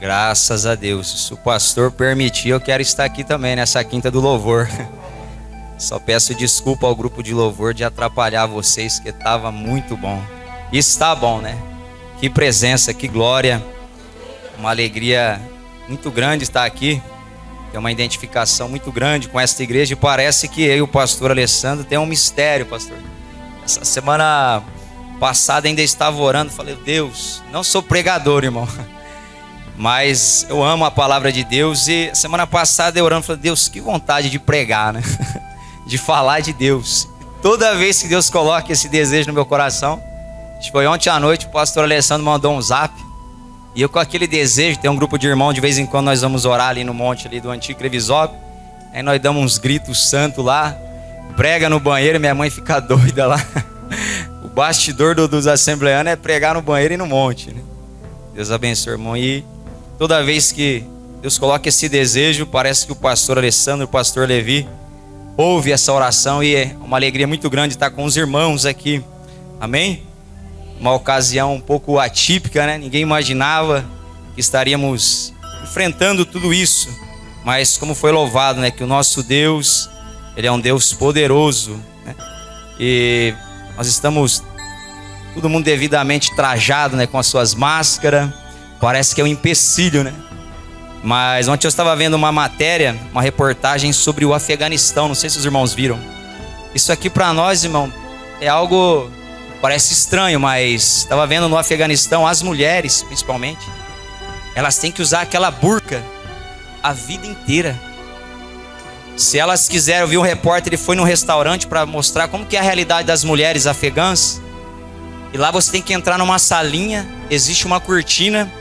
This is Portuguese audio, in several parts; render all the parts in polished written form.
Graças a Deus. Se o pastor permitir, eu quero estar aqui também nessa quinta do louvor. Só peço desculpa ao grupo de louvor de atrapalhar vocês, que estava muito bom. E está bom, né? Que presença, que glória. Uma alegria muito grande estar aqui. Tem uma identificação muito grande com esta igreja. E parece que eu e o pastor Alessandro tem um mistério, pastor. Essa semana passada ainda estava orando. Falei, Deus, não sou pregador, irmão, mas eu amo a palavra de Deus. E semana passada eu orando, falei, Deus, que vontade de pregar, né? De falar de Deus. E toda vez que Deus coloca esse desejo no meu coração, foi ontem à noite, o pastor Alessandro mandou um zap. E eu com aquele desejo, tem um grupo de irmãos, de vez em quando nós vamos orar ali no monte ali do antigo Crevisópolis. Aí nós damos uns gritos santos lá, prega no banheiro, minha mãe fica doida lá. O bastidor dos assembleanos é pregar no banheiro e no monte, né? Deus abençoe, irmão. E toda vez que Deus coloca esse desejo, parece que o pastor Alessandro, o pastor Levi, ouve essa oração e é uma alegria muito grande estar com os irmãos aqui. Amém? Uma ocasião um pouco atípica, né? Ninguém imaginava que estaríamos enfrentando tudo isso. Mas como foi louvado, né? Que o nosso Deus, Ele é um Deus poderoso, né? E nós estamos, todo mundo devidamente trajado, né? Com as suas máscaras. Parece que é um empecilho, né? Mas ontem eu estava vendo uma matéria, uma reportagem sobre o Afeganistão. Não sei se os irmãos viram. Isso aqui para nós, irmão, é algo... parece estranho, mas estava vendo no Afeganistão, as mulheres, principalmente, elas têm que usar aquela burca a vida inteira. Se elas quiserem, eu vi um repórter, ele foi num restaurante para mostrar como que é a realidade das mulheres afegãs. E lá você tem que entrar numa salinha, existe uma cortina,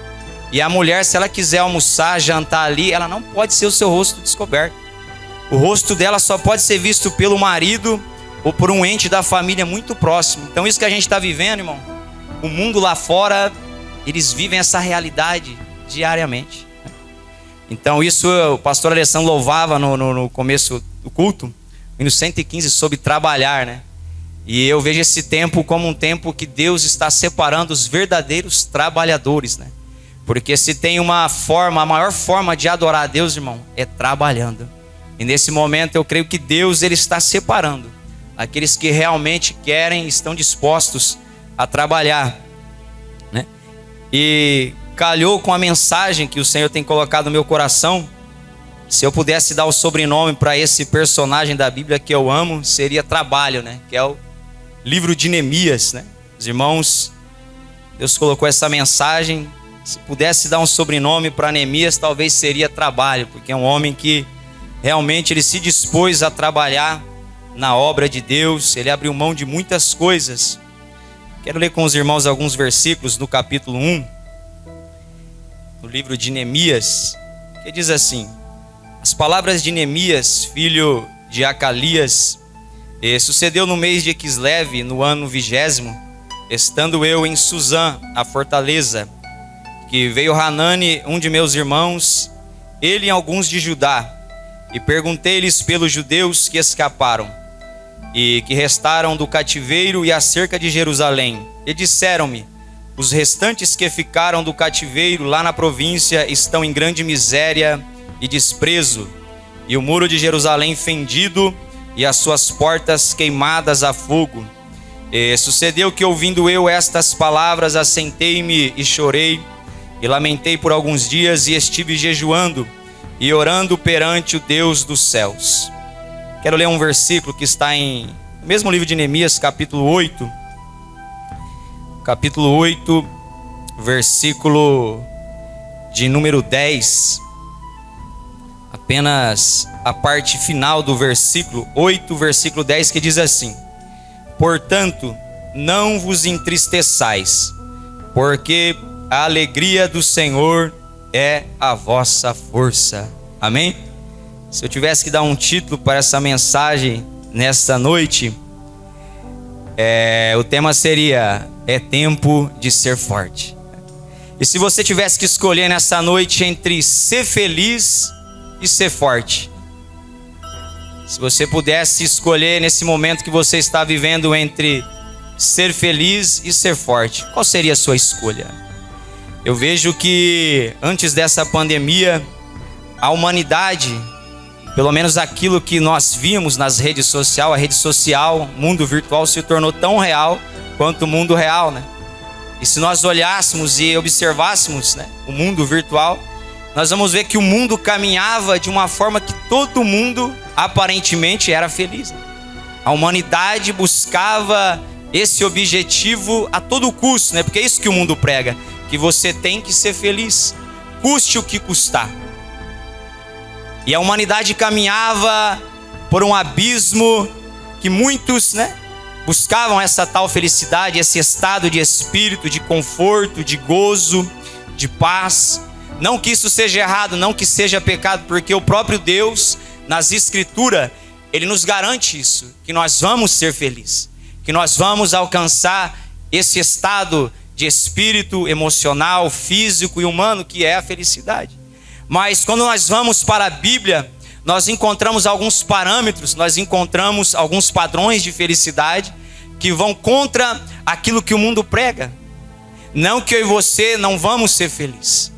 e a mulher, se ela quiser almoçar, jantar ali, ela não pode ser o seu rosto descoberto. O rosto dela só pode ser visto pelo marido ou por um ente da família muito próximo. Então isso que a gente está vivendo, irmão, o mundo lá fora, eles vivem essa realidade diariamente. Então isso o pastor Alessandro louvava no começo do culto, no 115, sobre trabalhar, né? E eu vejo esse tempo como um tempo que Deus está separando os verdadeiros trabalhadores, né? Porque se tem uma forma, a maior forma de adorar a Deus, irmão, é trabalhando. E nesse momento eu creio que Deus, Ele está separando aqueles que realmente querem, estão dispostos a trabalhar, né? E calhou com a mensagem que o Senhor tem colocado no meu coração. Se eu pudesse dar o sobrenome para esse personagem da Bíblia que eu amo, seria trabalho, né? Que é o livro de Neemias, né? Os irmãos, Deus colocou essa mensagem. Se pudesse dar um sobrenome para Neemias, talvez seria trabalho, porque é um homem que realmente ele se dispôs a trabalhar na obra de Deus. Ele abriu mão de muitas coisas. Quero ler com os irmãos alguns versículos no capítulo 1, no livro de Neemias, que diz assim: as palavras de Neemias, filho de Acalias, sucedeu no mês de Quisleve, no ano 20º, estando eu em Suzã, a fortaleza, que veio Hanani, um de meus irmãos, ele e alguns de Judá, e perguntei-lhes pelos judeus que escaparam e que restaram do cativeiro e acerca de Jerusalém. E disseram-me: os restantes que ficaram do cativeiro lá na província estão em grande miséria e desprezo, e o muro de Jerusalém fendido e as suas portas queimadas a fogo. E sucedeu que, ouvindo eu estas palavras, assentei-me e chorei e lamentei por alguns dias, e estive jejuando e orando perante o Deus dos céus. Quero ler um versículo que está no mesmo livro de Neemias, capítulo 8. Capítulo 8, versículo de número 10. Apenas a parte final do versículo 8, versículo 10, que diz assim: portanto, não vos entristeçais, porque a alegria do Senhor é a vossa força. Amém? Se eu tivesse que dar um título para essa mensagem nesta noite, o tema seria: é tempo de ser forte. E se você tivesse que escolher nessa noite entre ser feliz e ser forte, se você pudesse escolher nesse momento que você está vivendo entre ser feliz e ser forte, qual seria a sua escolha? Eu vejo que antes dessa pandemia, a humanidade, pelo menos aquilo que nós vimos nas redes sociais, a rede social, o mundo virtual se tornou tão real quanto o mundo real, né? E se nós olhássemos e observássemos, né, o mundo virtual, nós vamos ver que o mundo caminhava de uma forma que todo mundo aparentemente era feliz. A humanidade buscava esse objetivo a todo custo, né? Porque é isso que o mundo prega, que você tem que ser feliz, custe o que custar. E a humanidade caminhava por um abismo que muitos, né, buscavam essa tal felicidade, esse estado de espírito, de conforto, de gozo, de paz. Não que isso seja errado, não que seja pecado, porque o próprio Deus, nas Escrituras, Ele nos garante isso, que nós vamos ser felizes, que nós vamos alcançar esse estado de espírito, emocional, físico e humano, que é a felicidade. Mas quando nós vamos para a Bíblia, nós encontramos alguns parâmetros, nós encontramos alguns padrões de felicidade que vão contra aquilo que o mundo prega. Não que eu e você não vamos ser felizes,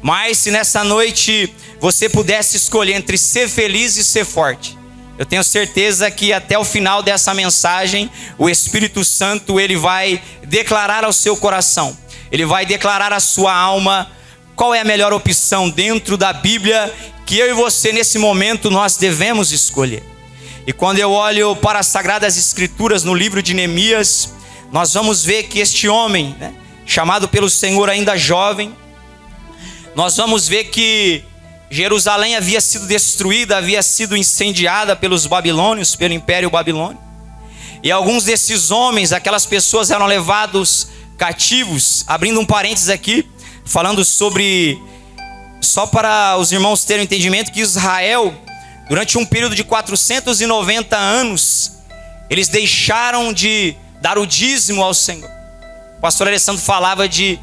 mas se nessa noite você pudesse escolher entre ser feliz e ser forte, eu tenho certeza que até o final dessa mensagem, o Espírito Santo, ele vai declarar ao seu coração, ele vai declarar à sua alma qual é a melhor opção dentro da Bíblia que eu e você nesse momento nós devemos escolher. E quando eu olho para as Sagradas Escrituras no livro de Neemias, nós vamos ver que este homem, né, chamado pelo Senhor ainda jovem, nós vamos ver que Jerusalém havia sido destruída, havia sido incendiada pelos babilônios, pelo Império Babilônio. E alguns desses homens, aquelas pessoas eram levados cativos. Abrindo um parênteses aqui, falando sobre, só para os irmãos terem entendimento, que Israel, durante um período de 490 anos, eles deixaram de dar o dízimo ao Senhor. O pastor Alessandro falava de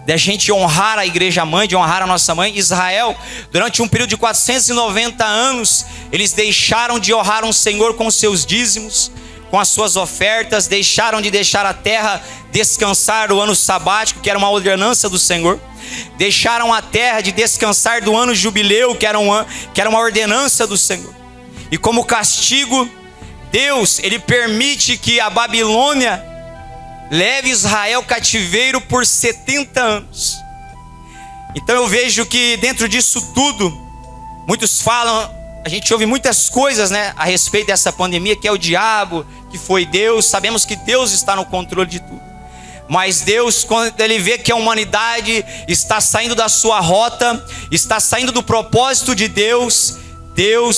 a gente honrar a igreja mãe, de honrar a nossa mãe. Israel, durante um período de 490 anos, eles deixaram de honrar o Senhor com seus dízimos, com as suas ofertas, deixaram de deixar a terra descansar do ano sabático, que era uma ordenança do Senhor, deixaram a terra de descansar do ano jubileu, que era uma ordenança do Senhor. E como castigo, Deus, ele permite que a Babilônia leve Israel cativeiro por 70 anos. Então eu vejo que dentro disso tudo, muitos falam, a gente ouve muitas coisas, né, a respeito dessa pandemia, que é o diabo, que foi Deus. Sabemos que Deus está no controle de tudo. Mas Deus, quando Ele vê que a humanidade está saindo da sua rota, está saindo do propósito de Deus,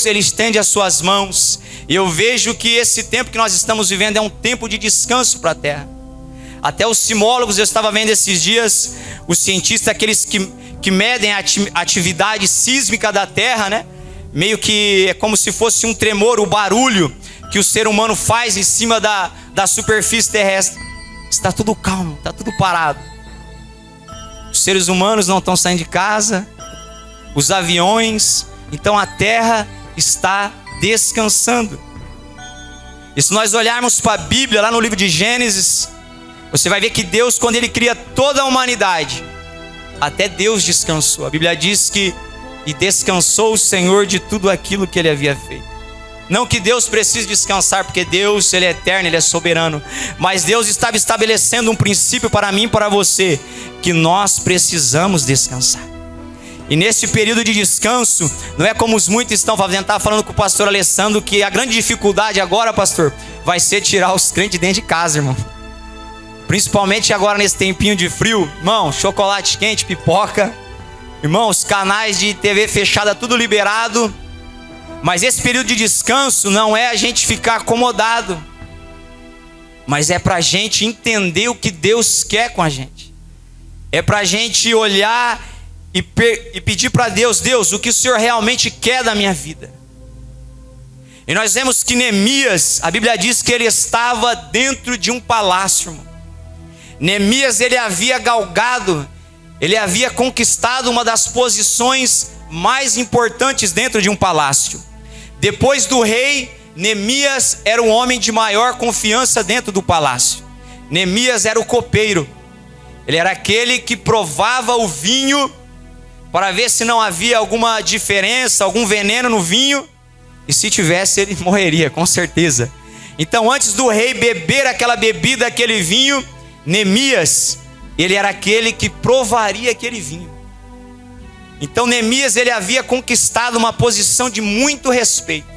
Ele estende as suas mãos. E eu vejo que esse tempo que nós estamos vivendo é um tempo de descanso para a terra. Até os sismólogos, eu estava vendo esses dias, os cientistas, aqueles que medem a atividade sísmica da terra, né? Meio que é como se fosse um tremor, o barulho que o ser humano faz em cima da superfície terrestre. Está tudo calmo, está tudo parado. Os seres humanos não estão saindo de casa, os aviões, então a terra está descansando. E se nós olharmos para a Bíblia, lá no livro de Gênesis, você vai ver que Deus, quando Ele cria toda a humanidade, até Deus descansou. A Bíblia diz que e descansou o Senhor de tudo aquilo que Ele havia feito. Não que Deus precise descansar, porque Deus, Ele é eterno, Ele é soberano. Mas Deus estava estabelecendo um princípio para mim e para você, que nós precisamos descansar. E nesse período de descanso, não é como os muitos estão fazendo. Estava falando com o pastor Alessandro que a grande dificuldade agora, pastor, vai ser tirar os crentes de dentro de casa, irmão. Principalmente agora nesse tempinho de frio. Irmão, chocolate quente, pipoca. Irmão, os canais de TV fechada, tudo liberado. Mas esse período de descanso não é a gente ficar acomodado, mas é para a gente entender o que Deus quer com a gente. É para a gente olhar e pedir para Deus: Deus, o que o Senhor realmente quer da minha vida? E nós vemos que Neemias, a Bíblia diz que ele estava dentro de um palácio, irmão. Neemias, ele havia galgado, ele havia conquistado uma das posições mais importantes dentro de um palácio. Depois do rei, Neemias era o homem de maior confiança dentro do palácio. Neemias era o copeiro. Ele era aquele que provava o vinho para ver se não havia alguma diferença, algum veneno no vinho. E se tivesse, ele morreria, com certeza. Então, antes do rei beber aquela bebida, aquele vinho, Neemias, ele era aquele que provaria aquele vinho. Então, Neemias, ele havia conquistado uma posição de muito respeito.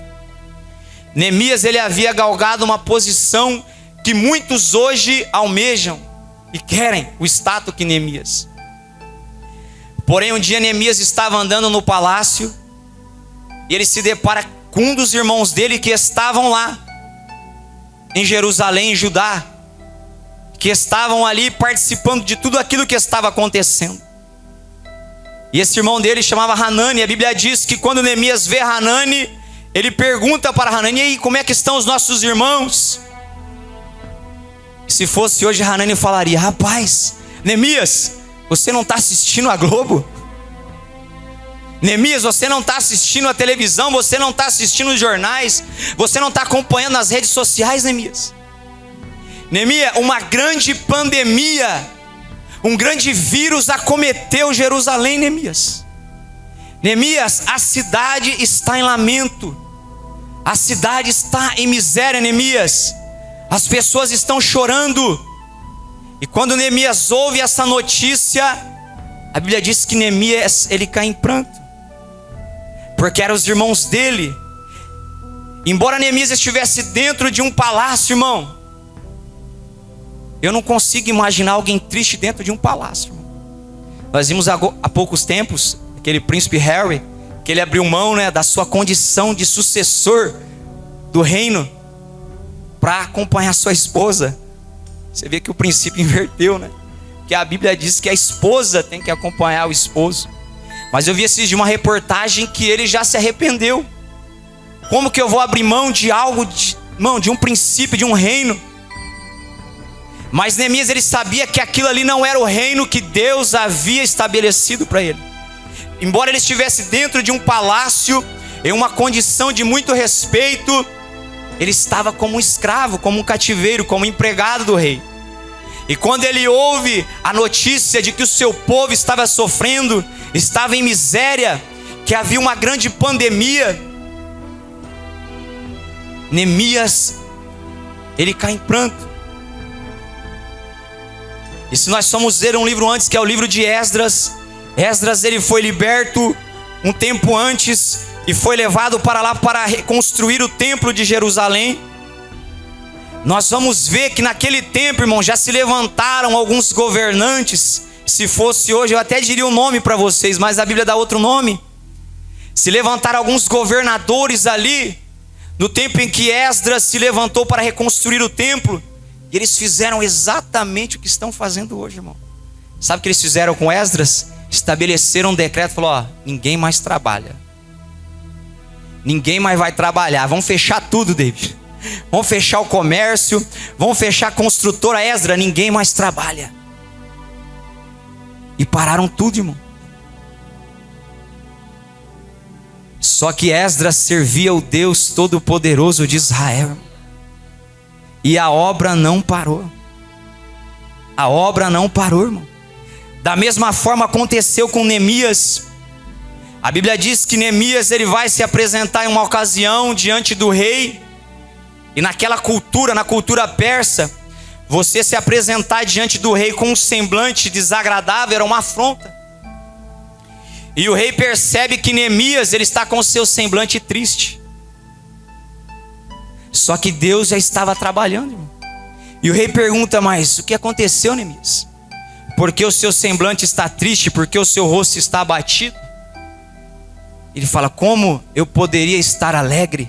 Neemias, ele havia galgado uma posição que muitos hoje almejam e querem o status que Neemias. Porém, um dia Neemias estava andando no palácio e ele se depara com um dos irmãos dele que estavam lá em Jerusalém, em Judá, que estavam ali participando de tudo aquilo que estava acontecendo. E esse irmão dele chamava Hanani. A Bíblia diz que quando Neemias vê Hanani, ele pergunta para Hanani: e aí, como é que estão os nossos irmãos? Se fosse hoje, Hanani falaria: rapaz, Neemias, você não está assistindo a Globo? Neemias, você não está assistindo a televisão, você não está assistindo os jornais, você não está acompanhando as redes sociais, Neemias? Neemias, uma grande pandemia, um grande vírus acometeu Jerusalém, Neemias. Neemias, a cidade está em lamento, a cidade está em miséria, Neemias. As pessoas estão chorando. E quando Neemias ouve essa notícia, a Bíblia diz que Neemias, ele cai em pranto, porque eram os irmãos dele. Embora Neemias estivesse dentro de um palácio, irmão, eu não consigo imaginar alguém triste dentro de um palácio, irmão. Nós vimos há poucos tempos aquele príncipe Harry, que ele abriu mão, né, da sua condição de sucessor do reino para acompanhar sua esposa. Você vê que o princípio inverteu, né? Que a Bíblia diz que a esposa tem que acompanhar o esposo. Mas eu vi esses dias uma reportagem que ele já se arrependeu. Como que eu vou abrir mão de algo, de um princípio, de um reino? Mas Neemias, ele sabia que aquilo ali não era o reino que Deus havia estabelecido para ele. Embora ele estivesse dentro de um palácio, em uma condição de muito respeito, ele estava como um escravo, como um cativeiro, como um empregado do rei. E quando ele ouve a notícia de que o seu povo estava sofrendo, estava em miséria, que havia uma grande pandemia, Neemias, ele cai em pranto. E se nós formos ler um livro antes, que é o livro de Esdras, Esdras, ele foi liberto um tempo antes e foi levado para lá para reconstruir o templo de Jerusalém. Nós vamos ver que naquele tempo, irmão, já se levantaram alguns governantes. Se fosse hoje, eu até diria o nome para vocês, mas a Bíblia dá outro nome. Se levantaram alguns governadores ali, no tempo em que Esdras se levantou para reconstruir o templo, e eles fizeram exatamente o que estão fazendo hoje, irmão. Sabe o que eles fizeram com Esdras? Estabeleceram um decreto, falou: ó, ninguém mais trabalha. Ninguém mais vai trabalhar. Vamos fechar tudo, David. Vamos fechar o comércio, vamos fechar a construtora. Esdras, ninguém mais trabalha. E pararam tudo, irmão. Só que Esdras servia o Deus Todo-Poderoso de Israel. E a obra não parou. A obra não parou, irmão. Da mesma forma aconteceu com Neemias. A Bíblia diz que Neemias, ele vai se apresentar em uma ocasião diante do rei. E naquela cultura, na cultura persa, você se apresentar diante do rei com um semblante desagradável era uma afronta. E o rei percebe que Neemias, ele está com o seu semblante triste. Só que Deus já estava trabalhando, irmão. E o rei pergunta: mas o que aconteceu, Neemias? Porque o seu semblante está triste? Porque o seu rosto está abatido? Ele fala: como eu poderia estar alegre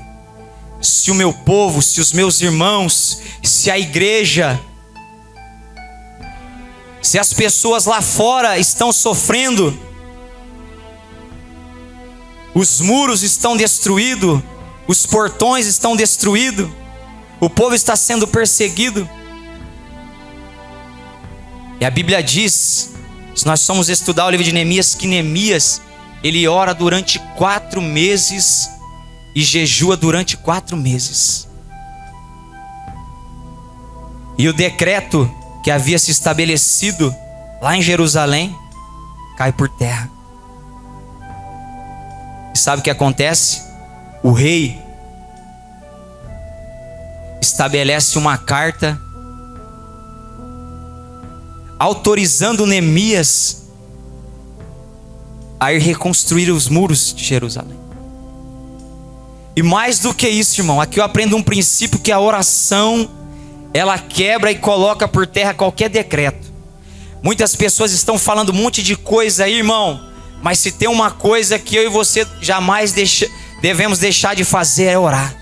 se o meu povo, se os meus irmãos, se a igreja, se as pessoas lá fora estão sofrendo, os muros estão destruídos, os portões estão destruídos, o povo está sendo perseguido? E a Bíblia diz, se nós formos estudar o livro de Neemias, que Neemias, ele ora durante 4 meses e jejua durante 4 meses. E o decreto que havia se estabelecido lá em Jerusalém, cai por terra. E sabe o que acontece? O rei estabelece uma carta autorizando Neemias a ir reconstruir os muros de Jerusalém. E mais do que isso, irmão, aqui eu aprendo um princípio, que a oração, ela quebra e coloca por terra qualquer decreto. Muitas pessoas estão falando um monte de coisa aí, irmão, mas se tem uma coisa que eu e você jamais devemos deixar de fazer, é orar.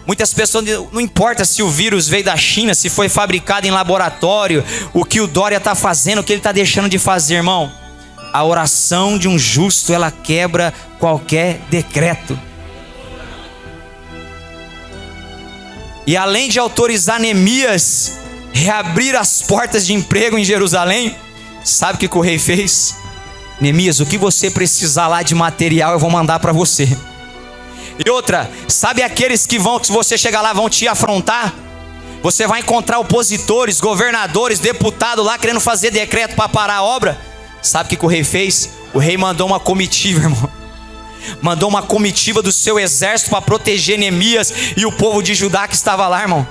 Muitas pessoas, não importa se o vírus veio da China, se foi fabricado em laboratório, o que o Dória está fazendo, o que ele está deixando de fazer, irmão. A oração de um justo, ela quebra qualquer decreto. E além de autorizar Neemias reabrir as portas de emprego em Jerusalém, sabe o que o rei fez? Neemias, o que você precisar lá de material, eu vou mandar para você. E outra, sabe aqueles que se você chegar lá, vão te afrontar? Você vai encontrar opositores, governadores, deputados lá querendo fazer decreto para parar a obra. Sabe o que o rei fez? O rei mandou uma comitiva, irmão. Mandou uma comitiva do seu exército para proteger Neemias e o povo de Judá que estava lá, irmão.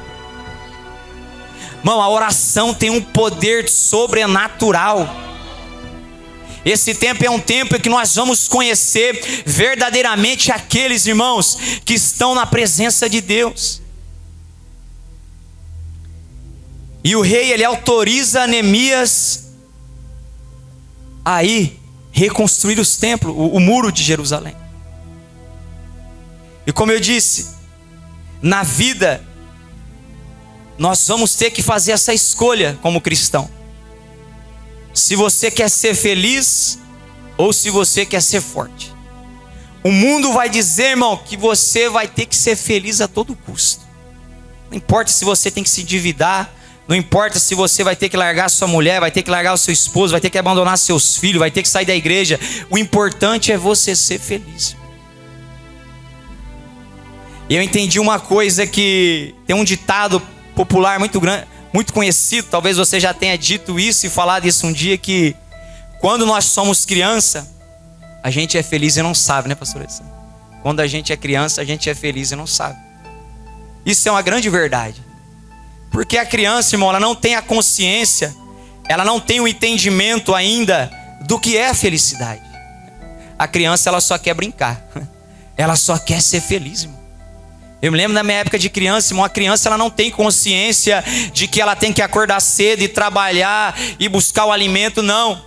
Irmão, a oração tem um poder sobrenatural. Esse tempo é um tempo em que nós vamos conhecer verdadeiramente aqueles, irmãos, que estão na presença de Deus. E o rei, ele autoriza Neemias a ir reconstruir os templos, o muro de Jerusalém. E como eu disse, na vida, nós vamos ter que fazer essa escolha como cristão. Se você quer ser feliz ou se você quer ser forte. O mundo vai dizer, irmão, que você vai ter que ser feliz a todo custo. Não importa se você tem que se endividar, não importa se você vai ter que largar sua mulher, vai ter que largar o seu esposo, vai ter que abandonar seus filhos, vai ter que sair da igreja. O importante é você ser feliz. E eu entendi uma coisa, que tem um ditado popular muito grande, muito conhecido, talvez você já tenha dito isso e falado isso um dia, que quando nós somos criança, a gente é feliz e não sabe, né, pastor Edson? Quando a gente é criança, a gente é feliz e não sabe. Isso é uma grande verdade. Porque a criança, irmão, ela não tem a consciência, ela não tem o entendimento ainda do que é a felicidade. A criança, ela só quer brincar. Ela só quer ser feliz, irmão. Eu me lembro da minha época de criança, irmão, a criança, ela não tem consciência de que ela tem que acordar cedo e trabalhar e buscar o alimento, não.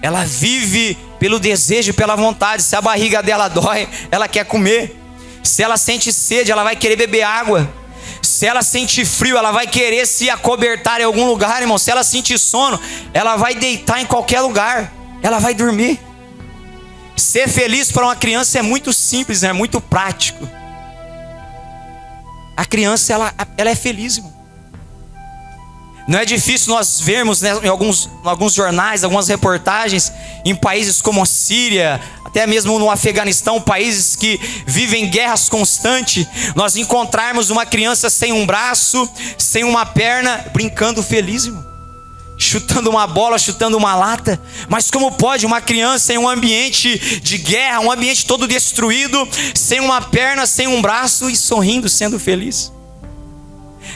Ela vive pelo desejo e pela vontade. Se a barriga dela dói, ela quer comer. Se ela sente sede, ela vai querer beber água. Se ela sente frio, ela vai querer se acobertar em algum lugar, irmão. Se ela sentir sono, ela vai deitar em qualquer lugar. Ela vai dormir. Ser feliz para uma criança é muito simples, é muito prático. A criança, ela é feliz, irmão. Não é difícil nós vermos, né, em alguns jornais, algumas reportagens, em países como a Síria, até mesmo no Afeganistão, países que vivem guerras constantes, nós encontrarmos uma criança sem um braço, sem uma perna, brincando feliz, irmão. Chutando uma bola, chutando uma lata. Mas como pode uma criança em um ambiente de guerra, um ambiente todo destruído, sem uma perna, sem um braço e sorrindo, sendo feliz?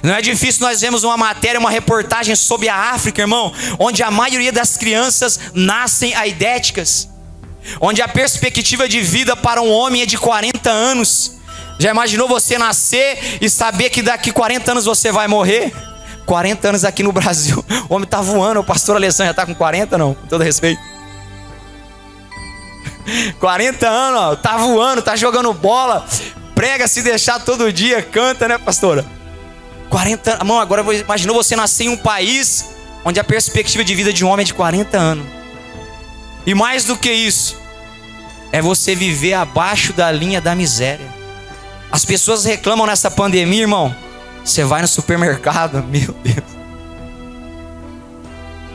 Não é difícil nós vemos uma matéria, uma reportagem sobre a África, irmão, onde a maioria das crianças nascem aidéticas, onde a perspectiva de vida para um homem é de 40 anos. Já imaginou você nascer e saber que daqui 40 anos você vai morrer? 40 anos aqui no Brasil, o homem está voando. O pastor Alessandro já está com 40, não? Com todo respeito. 40 anos, ó, tá voando, tá jogando bola, prega se deixar todo dia, canta, né, pastora? 40 anos, mano, agora imaginou você nascer em um país onde a perspectiva de vida de um homem é de 40 anos. E mais do que isso, é você viver abaixo da linha da miséria. As pessoas reclamam nessa pandemia, irmão. Você vai no supermercado, meu Deus.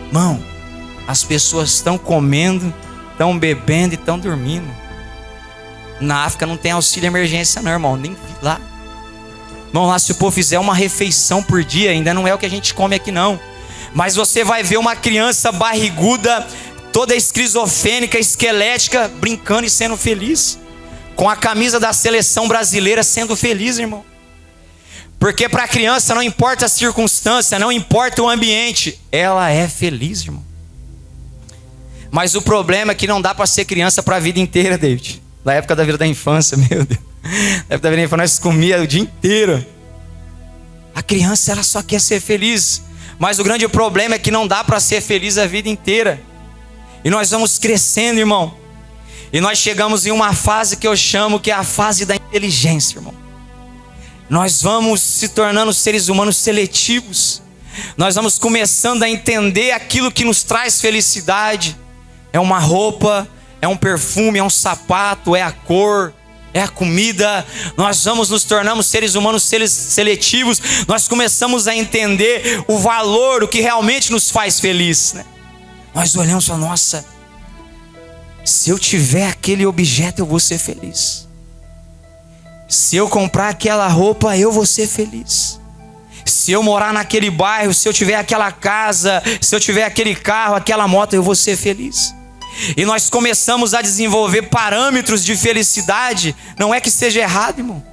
Irmão, as pessoas estão comendo, estão bebendo e estão dormindo. Na África não tem auxílio emergência não, irmão, nem vi lá. Irmão, lá se o povo fizer uma refeição por dia, ainda não é o que a gente come aqui não. Mas você vai ver uma criança barriguda, toda esquizofrênica, esquelética, brincando e sendo feliz. Com a camisa da seleção brasileira, sendo feliz, irmão. Porque para a criança não importa a circunstância, não importa o ambiente, ela é feliz, irmão. Mas o problema é que não dá para ser criança para a vida inteira, David. Na época da vida da infância, meu Deus. Na época da vida da infância nós comíamos o dia inteiro. A criança, ela só quer ser feliz. Mas o grande problema é que não dá para ser feliz a vida inteira. E nós vamos crescendo, irmão. E nós chegamos em uma fase que eu chamo que é a fase da inteligência, irmão. Nós vamos se tornando seres humanos seletivos. Nós vamos começando a entender aquilo que nos traz felicidade. É uma roupa, é um perfume, é um sapato, é a cor, é a comida. Nós vamos nos tornarmos seres humanos seletivos. Nós começamos a entender o valor, o que realmente nos faz feliz, né? Nós olhamos e falamos, nossa, se eu tiver aquele objeto eu vou ser feliz. Se eu comprar aquela roupa eu vou ser feliz. Se eu morar naquele bairro, se eu tiver aquela casa, se eu tiver aquele carro, aquela moto, eu vou ser feliz. E nós começamos a desenvolver parâmetros de felicidade. Não é que seja errado, irmão.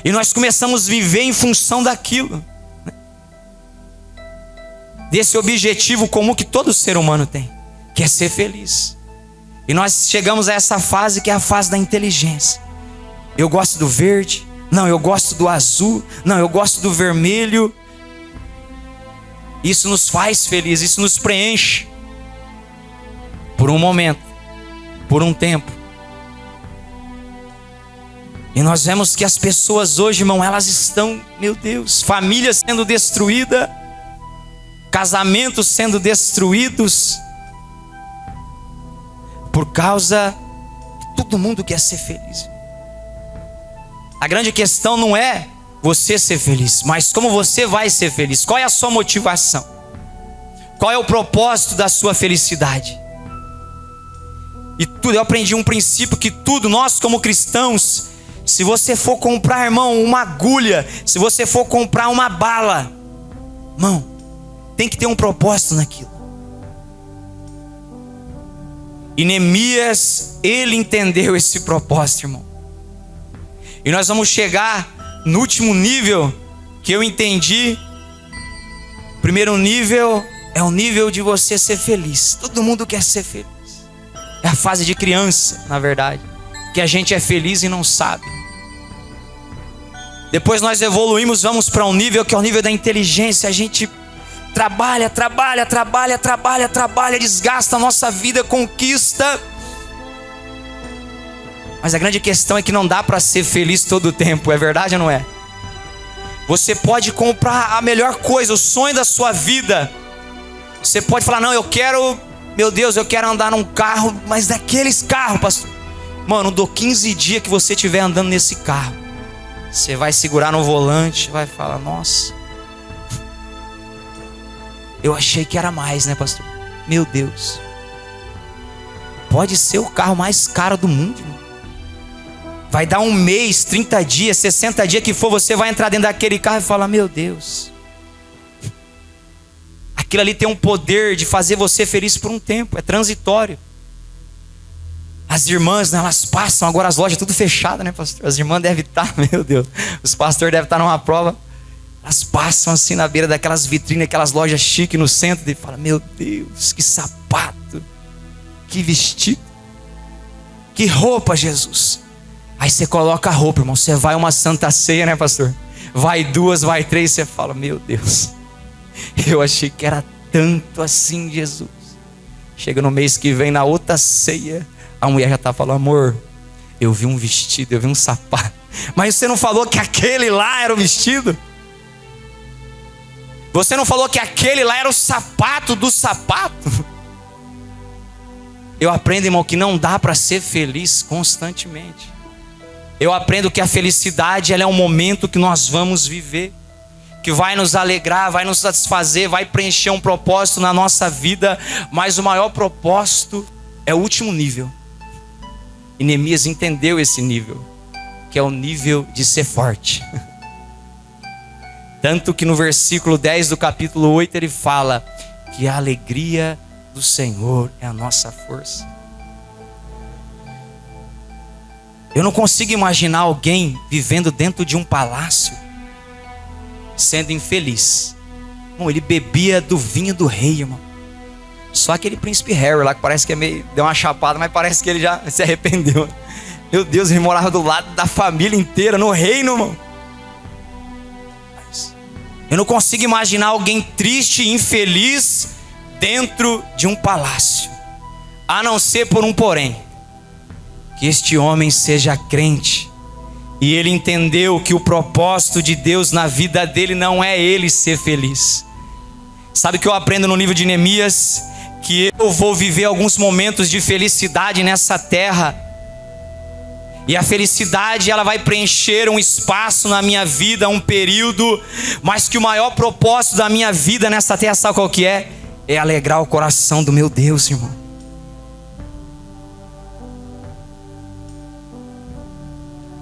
E nós começamos a viver em função daquilo, desse objetivo comum que todo ser humano tem, que é ser feliz. E nós chegamos a essa fase que é a fase da inteligência. Eu gosto do verde, não, eu gosto do azul, não, eu gosto do vermelho. Isso nos faz feliz, isso nos preenche. Por um momento, por um tempo. E nós vemos que as pessoas hoje, irmão, elas estão, meu Deus, famílias sendo destruídas, casamentos sendo destruídos, por causa que todo mundo quer ser feliz. A grande questão não é você ser feliz, mas como você vai ser feliz. Qual é a sua motivação? Qual é o propósito da sua felicidade? E tudo, eu aprendi um princípio que tudo, nós como cristãos, se você for comprar, irmão, uma agulha, se você for comprar uma bala, irmão, tem que ter um propósito naquilo. E Neemias, ele entendeu esse propósito, irmão. E nós vamos chegar no último nível que eu entendi. O primeiro nível é o nível de você ser feliz. Todo mundo quer ser feliz. É a fase de criança, na verdade, que a gente é feliz e não sabe. Depois nós evoluímos, vamos para um nível que é o nível da inteligência. A gente trabalha, desgasta a nossa vida, conquista. Mas a grande questão é que não dá para ser feliz todo o tempo, é verdade ou não é? Você pode comprar a melhor coisa, o sonho da sua vida. Você pode falar, não, eu quero, meu Deus, eu quero andar num carro, mas daqueles carros, pastor. Mano, dou 15 dias que você estiver andando nesse carro, você vai segurar no volante, vai falar, nossa, eu achei que era mais, né, pastor? Meu Deus. Pode ser o carro mais caro do mundo, irmão. Vai dar um mês, 30 dias, 60 dias que for, você vai entrar dentro daquele carro e falar, meu Deus. Aquilo ali tem um poder de fazer você feliz por um tempo, é transitório. As irmãs, né, elas passam, agora as lojas tudo fechadas, né, pastor? As irmãs devem estar, meu Deus, os pastores devem estar numa prova. Elas passam assim na beira daquelas vitrines, aquelas lojas chiques no centro, e falam, meu Deus, que sapato, que vestido, que roupa, Jesus. Aí você coloca a roupa, irmão, você vai uma santa ceia, né, pastor? Vai 2, vai 3, você fala, meu Deus, eu achei que era tanto assim, Jesus. Chega no mês que vem, na outra ceia, a mulher já está falando, amor, eu vi um vestido, eu vi um sapato. Mas você não falou que aquele lá era o vestido? Você não falou que aquele lá era o sapato do sapato? Eu aprendo, irmão, que não dá para ser feliz constantemente. Eu aprendo que a felicidade, ela é um momento que nós vamos viver, que vai nos alegrar, vai nos satisfazer, vai preencher um propósito na nossa vida. Mas o maior propósito é o último nível. E Neemias entendeu esse nível, que é o nível de ser forte. Tanto que no versículo 10 do capítulo 8 ele fala que a alegria do Senhor é a nossa força. Eu não consigo imaginar alguém vivendo dentro de um palácio sendo infeliz. Bom, ele bebia do vinho do rei, irmão. Só aquele príncipe Harry lá que parece que deu uma chapada, mas parece que ele já se arrependeu. Meu Deus, ele morava do lado da família inteira, no reino, irmão. Mas eu não consigo imaginar alguém triste e infeliz dentro de um palácio, a não ser por um porém: que este homem seja crente e ele entendeu que o propósito de Deus na vida dele não é ele ser feliz. Sabe o que eu aprendo no livro de Neemias? Que eu vou viver alguns momentos de felicidade nessa terra, e a felicidade ela vai preencher um espaço na minha vida, um período, mas que o maior propósito da minha vida nessa terra, sabe qual que é? É alegrar o coração do meu Deus, irmão.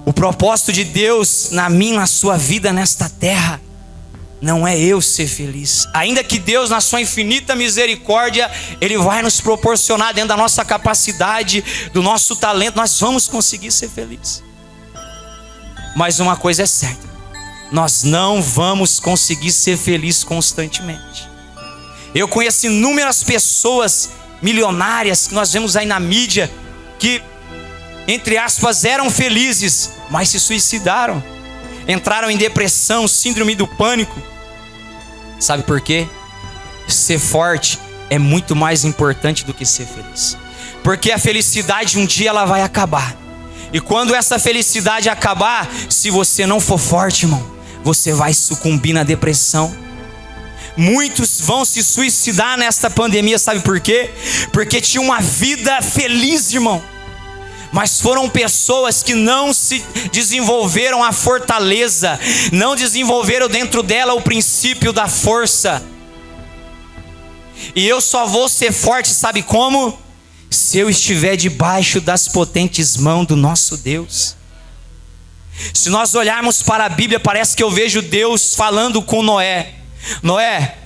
O propósito de Deus na minha, na sua vida nesta terra, não é eu ser feliz. Ainda que Deus, na sua infinita misericórdia, Ele vai nos proporcionar, dentro da nossa capacidade, do nosso talento, nós vamos conseguir ser felizes. Mas uma coisa é certa: nós não vamos conseguir ser felizes constantemente. Eu conheço inúmeras pessoas milionárias que nós vemos aí na mídia, que, entre aspas, eram felizes, mas se suicidaram, entraram em depressão, síndrome do pânico. Sabe por quê? Ser forte é muito mais importante do que ser feliz. Porque a felicidade um dia ela vai acabar. E quando essa felicidade acabar, se você não for forte, irmão, você vai sucumbir na depressão. Muitos vão se suicidar nesta pandemia, sabe por quê? Porque tinha uma vida feliz, irmão, mas foram pessoas que não se desenvolveram a fortaleza, não desenvolveram dentro dela o princípio da força. E eu só vou ser forte, sabe como? Se eu estiver debaixo das potentes mãos do nosso Deus. Se nós olharmos para a Bíblia, parece que eu vejo Deus falando com Noé: Noé,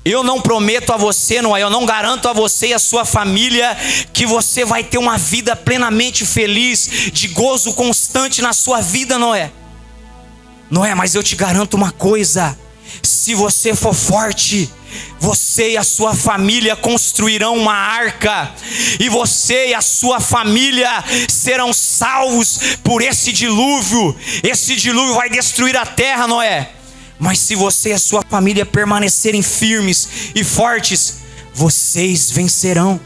eu não prometo a você, Noé, eu não garanto a você e a sua família que você vai ter uma vida plenamente feliz, de gozo constante na sua vida, Noé. Noé, mas eu te garanto uma coisa: se você for forte, você e a sua família construirão uma arca, e você e a sua família serão salvos por esse dilúvio. Esse dilúvio vai destruir a terra, Noé. Mas se você e a sua família permanecerem firmes e fortes, vocês vencerão.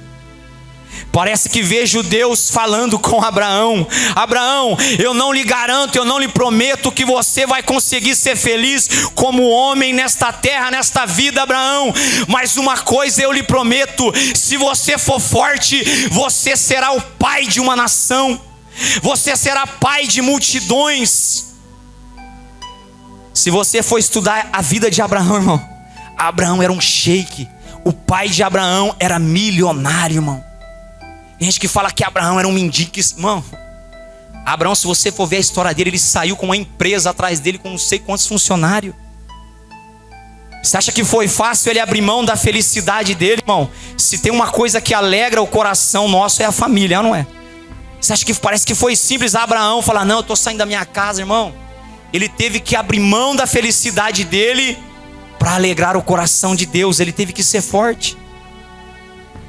Parece que vejo Deus falando com Abraão: Abraão, eu não lhe garanto, eu não lhe prometo que você vai conseguir ser feliz como homem nesta terra, nesta vida, Abraão. Mas uma coisa eu lhe prometo: se você for forte, você será o pai de uma nação, você será pai de multidões. Se você for estudar a vida de Abraão, irmão, Abraão era um sheik. O pai de Abraão era milionário, irmão. Tem gente que fala que Abraão era um mendigo. Irmão, Abraão, se você for ver a história dele, ele saiu com uma empresa atrás dele com não sei quantos funcionários. Você acha que foi fácil ele abrir mão da felicidade dele, irmão? Se tem uma coisa que alegra o coração nosso, é a família, não é? Você acha que parece que foi simples Abraão falar: não, eu estou saindo da minha casa, irmão? Ele teve que abrir mão da felicidade dele para alegrar o coração de Deus. Ele teve que ser forte.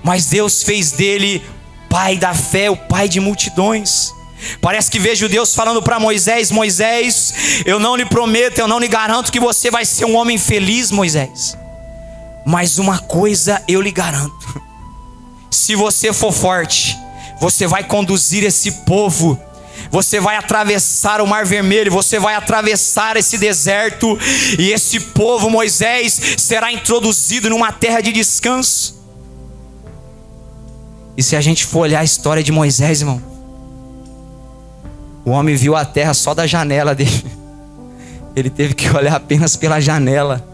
Mas Deus fez dele pai da fé, o pai de multidões. Parece que vejo Deus falando para Moisés: Moisés, eu não lhe prometo, eu não lhe garanto que você vai ser um homem feliz, Moisés. Mas uma coisa eu lhe garanto: se você for forte, você vai conduzir esse povo, você vai atravessar o Mar Vermelho, você vai atravessar esse deserto, e esse povo, Moisés, será introduzido numa terra de descanso. E se a gente for olhar a história de Moisés, irmão, o homem viu a terra só da janela dele. Ele teve que olhar apenas pela janela.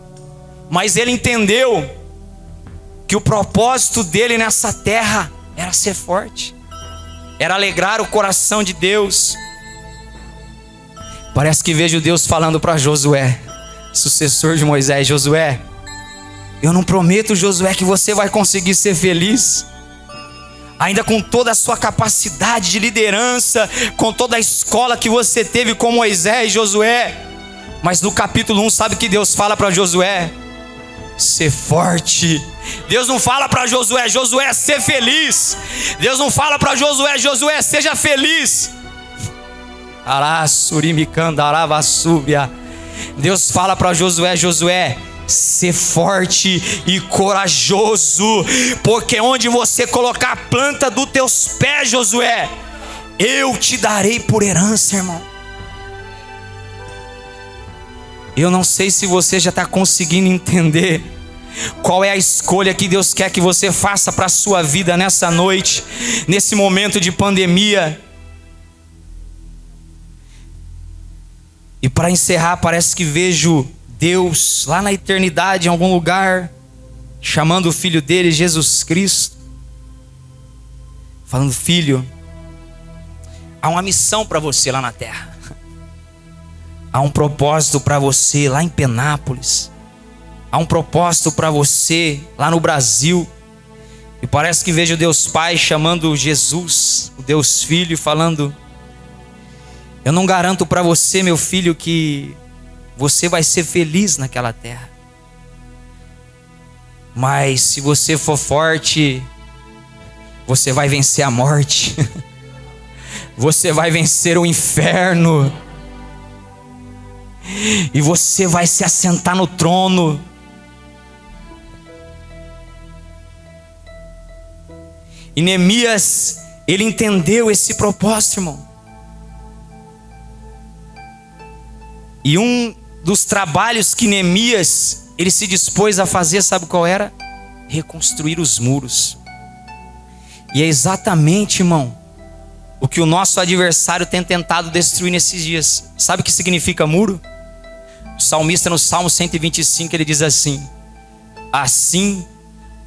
Mas ele entendeu que o propósito dele nessa terra era ser forte, era alegrar o coração de Deus. Parece que vejo Deus falando para Josué: sucessor de Moisés: Josué, eu não prometo, Josué, que você vai conseguir ser feliz, ainda com toda a sua capacidade de liderança, com toda a escola que você teve com Moisés, Josué. Mas no capítulo 1, sabe o que Deus fala para Josué? Ser forte. Deus não fala para Josué: Josué, ser feliz. Deus não fala para Josué: Josué, seja feliz. Deus fala para Josué: Josué, ser forte e corajoso, porque onde você colocar a planta dos teus pés, Josué, eu te darei por herança, irmão. Eu não sei se você já está conseguindo entender qual é a escolha que Deus quer que você faça para a sua vida nessa noite, nesse momento de pandemia. E para encerrar, parece que vejo Deus lá na eternidade, em algum lugar, chamando o Filho dele, Jesus Cristo, falando: filho, há uma missão para você lá na terra. Há um propósito para você lá em Penápolis. Há um propósito para você lá no Brasil. E parece que vejo Deus Pai chamando Jesus, o Deus Filho, falando: eu não garanto para você, meu filho, que você vai ser feliz naquela terra. Mas se você for forte, você vai vencer a morte. Você vai vencer o inferno. E você vai se assentar no trono. E Neemias, ele entendeu esse propósito, irmão. E um dos trabalhos que Neemias, ele se dispôs a fazer, sabe qual era? Reconstruir os muros. E é exatamente, irmão, o que o nosso adversário tem tentado destruir nesses dias. Sabe o que significa muro? O salmista, no Salmo 125, ele diz assim: assim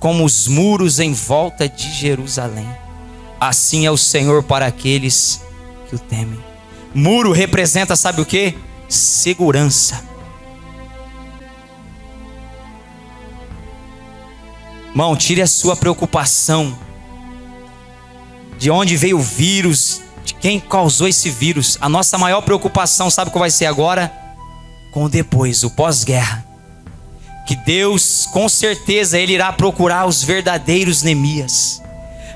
como os muros em volta de Jerusalém, assim é o Senhor para aqueles que o temem. Muro representa, sabe o que? Segurança. Irmão, tire a sua preocupação de onde veio o vírus, de quem causou esse vírus. A nossa maior preocupação, sabe qual vai ser agora? Com o depois, o pós-guerra. Que Deus, com certeza, Ele irá procurar os verdadeiros Neemias,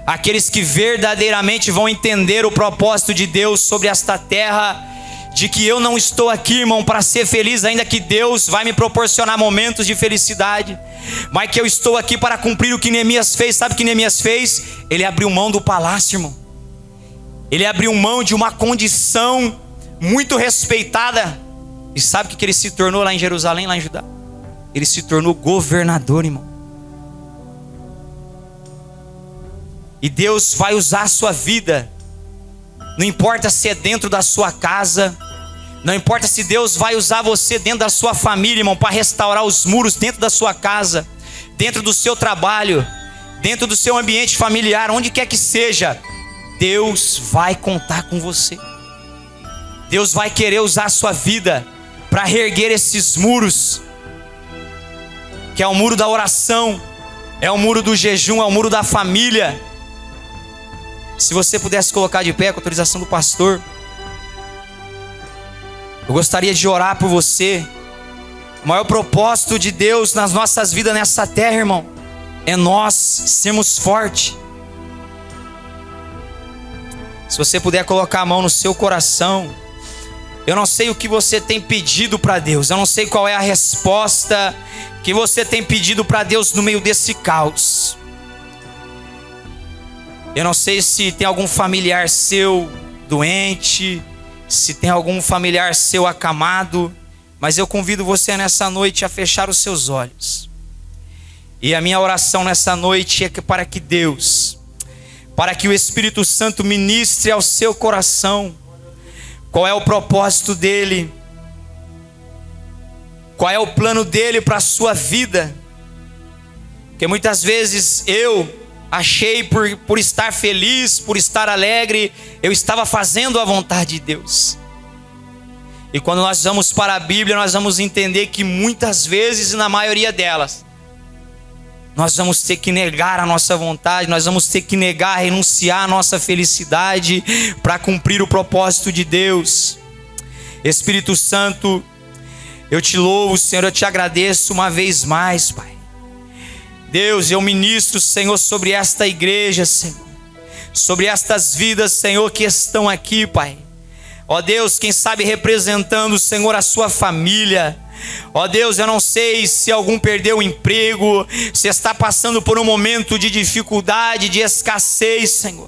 aqueles que verdadeiramente vão entender o propósito de Deus sobre esta terra, de que eu não estou aqui, irmão, para ser feliz, ainda que Deus vai me proporcionar momentos de felicidade, mas que eu estou aqui para cumprir o que Neemias fez. Sabe o que Neemias fez? Ele abriu mão do palácio, irmão. Ele abriu mão de uma condição muito respeitada. E sabe o que ele se tornou lá em Jerusalém, lá em Judá? Ele se tornou governador, irmão. E Deus vai usar a sua vida. Não importa se é dentro da sua casa, não importa se Deus vai usar você dentro da sua família, irmão, para restaurar os muros dentro da sua casa, dentro do seu trabalho, dentro do seu ambiente familiar, onde quer que seja, Deus vai contar com você. Deus vai querer usar a sua vida para reerguer esses muros, que é o muro da oração, é o muro do jejum, é o muro da família. Se você pudesse colocar de pé, com a autorização do pastor, eu gostaria de orar por você. O maior propósito de Deus nas nossas vidas nessa terra, irmão, é nós sermos fortes. Se você puder colocar a mão no seu coração. Eu não sei o que você tem pedido para Deus, eu não sei qual é a resposta que você tem pedido para Deus no meio desse caos. Eu não sei se tem algum familiar seu doente, se tem algum familiar seu acamado, mas eu convido você nessa noite a fechar os seus olhos. E a minha oração nessa noite é que para que Deus, para que o Espírito Santo ministre ao seu coração qual é o propósito dele, qual é o plano dele para a sua vida. Porque muitas vezes eu achei por estar feliz, por estar alegre, eu estava fazendo a vontade de Deus. E quando nós vamos para a Bíblia, nós vamos entender que muitas vezes, e na maioria delas, nós vamos ter que negar a nossa vontade, nós vamos ter que negar, renunciar a nossa felicidade para cumprir o propósito de Deus. Espírito Santo, eu te louvo, Senhor, eu te agradeço uma vez mais, Pai. Deus, eu ministro, Senhor, sobre esta igreja, Senhor, sobre estas vidas, Senhor, que estão aqui, Pai. Ó Deus, quem sabe representando, Senhor, a sua família. Ó Deus, eu não sei se algum perdeu o emprego, se está passando por um momento de dificuldade, de escassez, Senhor.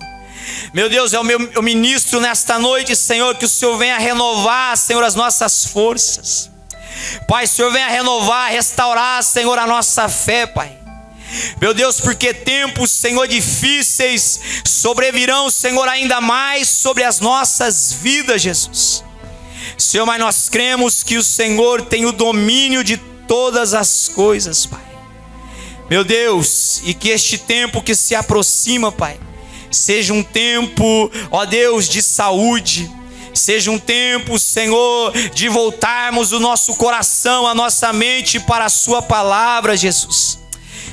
Meu Deus, eu ministro nesta noite, Senhor, que o Senhor venha renovar, Senhor, as nossas forças. Pai, o Senhor venha renovar, restaurar, Senhor, a nossa fé, Pai. Meu Deus, porque tempos, Senhor, difíceis sobrevirão, Senhor, ainda mais sobre as nossas vidas, Jesus. Senhor, mas nós cremos que o Senhor tem o domínio de todas as coisas, Pai. Meu Deus, e que este tempo que se aproxima, Pai, seja um tempo, ó Deus, de saúde. Seja um tempo, Senhor, de voltarmos o nosso coração, a nossa mente para a sua palavra, Jesus.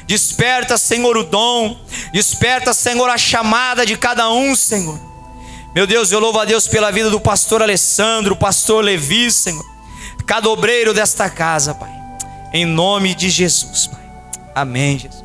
Desperta, Senhor, o dom. Desperta, Senhor, a chamada de cada um, Senhor. Meu Deus, eu louvo a Deus pela vida do pastor Alessandro, pastor Levi, Senhor. Cada obreiro desta casa, Pai. Em nome de Jesus, Pai. Amém, Jesus.